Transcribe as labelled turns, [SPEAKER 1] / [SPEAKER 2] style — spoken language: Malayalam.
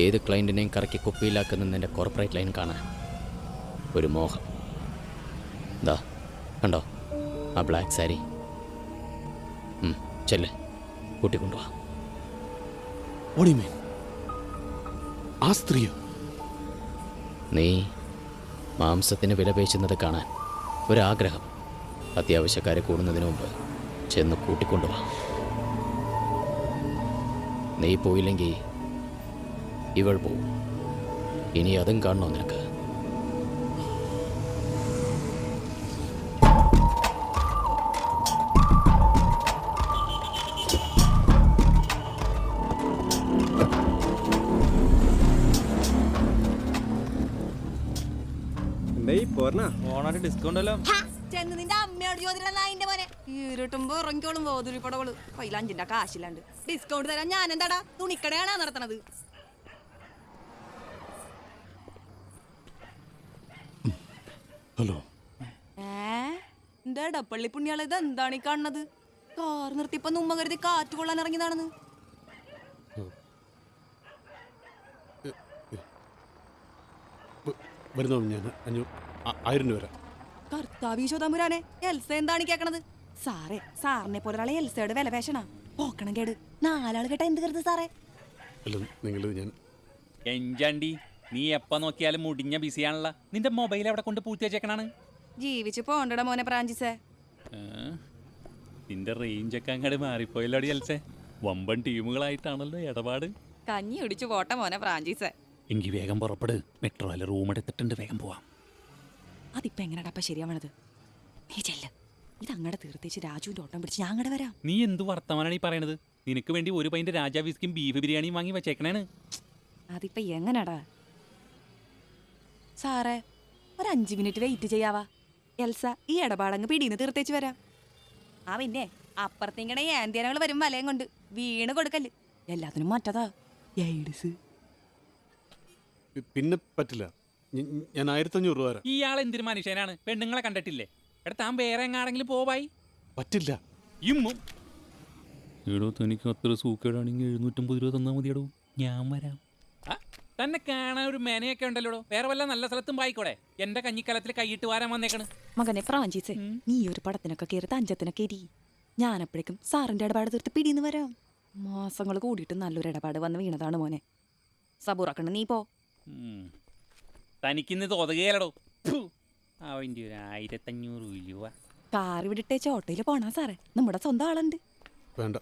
[SPEAKER 1] ഏത് ക്ലയൻറ്റിനെയും കറക്കി കുപ്പിയിലാക്കുന്ന എൻ്റെ കോർപ്പറേറ്റ് ലൈൻ കാണാൻ ഒരു മോഹം. ദാ കണ്ടോ ആ ബ്ലാക്ക് സാരി? ചെല്ല്, കൂട്ടിക്കൊണ്ടുവാ.
[SPEAKER 2] ആ സ്ത്രീയോ?
[SPEAKER 1] നീ മാംസത്തിന് വിലപേശുന്നത് കാണാൻ ഒരാഗ്രഹം. അത്യാവശ്യക്കാരെ കൂടുന്നതിന് മുമ്പ് ചെന്ന് കൂട്ടിക്കൊണ്ടുവാ. നീ പോയില്ലെങ്കിൽ ഇവൾ പോവും. ഇനി അതും കാണണോ നിനക്ക്?
[SPEAKER 3] ഡിസ്കൗണ്ട്
[SPEAKER 4] ചെന്ന് നിന്റെ അമ്മയോട് ചോദിച്ചിട്ട് മോനെ ഇരുട്ടുമ്പോ ഇറങ്ങിക്കോളും പോതുരിപ്പടവള് കയ്യിൽ 5 കാശില്ലാണ്ട് ഡിസ്കൗണ്ട് തരാൻ ഞാൻ എന്താടാ തുണിക്കടയാണാ നടത്തണത്?
[SPEAKER 2] ഹലോ.
[SPEAKER 4] എന്താ ഡപ്പള്ളി പുണ്യാള് ഇത് എന്താണ് ഈ കാണുന്നത്? കാർ നിർത്തിയപ്പോ ഉമ്മ കരുതി കാറ്റ് കൊള്ളാൻ ഇറങ്ങിയതാണെന്ന്.
[SPEAKER 2] വരുന്നോ? ഞാൻ 1000 രൂപ വരാം.
[SPEAKER 4] കർത്താവീശോതമ്പുരാനെ, എൽസ എന്താണ് കേക്കണത്? സാറേ, സാറിനെ പോലെ ഒരാളെ എൽസയുടെ വില പേശണ പോക്കണം കേട്. 4 ആള് കേട്ട എന്ത് കരുത് സാറേ?
[SPEAKER 2] അല്ല, നിങ്ങൾ ഞാൻ
[SPEAKER 3] എഞ്ചാണ്ടി, നീ എപ്പ നോക്കിയാലും മുടിഞ്ഞ ബിസിയാണല്ലോ. നിന്റെ മൊബൈൽ എവിടെ കൊണ്ട് പൂഴ്ത്തി വെച്ചേക്കണാണ്?
[SPEAKER 4] ജീവിച്ചു പോണ്ടട മോനെ ഫ്രാൻസിസേ.
[SPEAKER 3] നിന്റെ റേഞ്ചൊക്കെ അങ്ങോട്ട് മാറിപ്പോയല്ലോടി എൽസേ. വമ്പൻ ടീമുകളായിട്ടാണല്ലോ ഇടപാട്.
[SPEAKER 4] കഞ്ഞി ഒടിച്ചു പോട്ടെ മോനെ ഫ്രാൻസിസേ.
[SPEAKER 3] എങ്കിൽ വേഗം പുറപ്പെട്. മെട്രോയിലെ റൂം എടുത്തിട്ടുണ്ട്, വേഗം പോവാം.
[SPEAKER 4] അതിപ്പോ എങ്ങനെയാ ശരിയാവണത്? നീ ചെല്ല്, ഇത് അങ്ങടെ തീർത്തേച്ച് രാജുവിന്റെ ഓട്ടം പിടിച്ച് ഞാൻ അങ്ങടെ വരാം.
[SPEAKER 3] നീ എന്ത് വർത്തമാനാണ് ഈ പറയണത്? നിനക്ക് വേണ്ടി ഒരു പൈൻ്റെ രാജാ വിസ്കിയും ബീഫ് ബിരിയാണിയും വാങ്ങി വെച്ചേക്കണേണ്.
[SPEAKER 4] അതിപ്പോ എങ്ങനെടാ സാറേ? ഒരു 5 മിനിറ്റ് വെയിറ്റ് ചെയ്യാവാ? എൽസ ഈ ഇടപാടങ്ങ് പിടീന്ന് തീർത്തേച്ച് വരാം. ആ പിന്നെ അപ്പുറത്തിങ്ങനെ ഏന്ത്യനകൾ വരും വലയം കൊണ്ട് വീണ് കൊടുക്കല്. എല്ലാത്തിനും മറ്റതാ എയ്ഡ്സ്.
[SPEAKER 2] പിന്നെ പറ്റില്ല. ഞാൻ 1500 രൂപ വരാം.
[SPEAKER 3] ഇയാൾ എന്തൊരു മനുഷ്യനാണ്? പെണ്ണുങ്ങളെ കണ്ടിട്ടില്ലേ? എടാ, താൻ വേറെ എങ്ങാണെങ്കിലും പോവായി.
[SPEAKER 2] പറ്റില്ല.
[SPEAKER 3] എടോ, തനിക്ക് അത്ര സൂക്കേടാണെങ്കിൽ 750 രൂപ തന്നാൽ മതിയടോ, ഞാൻ വരാം. തന്നെ കാണാൻ ഒരു മേനയൊക്കെ ഉണ്ടല്ലോ. വേറെ വല്ല നല്ല സ്ഥലത്തും പോയിക്കോടെ. എന്റെ കഞ്ഞിക്കലത്തിൽ കൈയിട്ട് വാരാൻ വന്നേക്കണ്.
[SPEAKER 4] മകനെ ഫ്രാൻസിസേ, നീ ഒരു പടത്തിനൊക്കെ കയറി തഞ്ചത്തിനൊക്കെ എരി. ഞാനപ്പോഴേക്കും സാറിന്റെ ഇടപാട് തീർത്ത് പിടിന്ന് വരാം. മാസങ്ങൾ കൂടിയിട്ട് നല്ലൊരു ഇടപാട് വന്ന് വീണതാണ് മോനെ. സബൂറാക്കണ്ട, നീ പോ.
[SPEAKER 3] തനിക്കിന്ന് തോതുകയല്ലടോ. അവൻ്റെ ഒരു 1500 രൂപ.
[SPEAKER 4] കാർ വിടിട്ടേ ചോട്ടയിൽ പോണാ സാറേ, നമ്മുടെ സ്വന്തം ആളുണ്ട്.
[SPEAKER 2] വേണ്ട.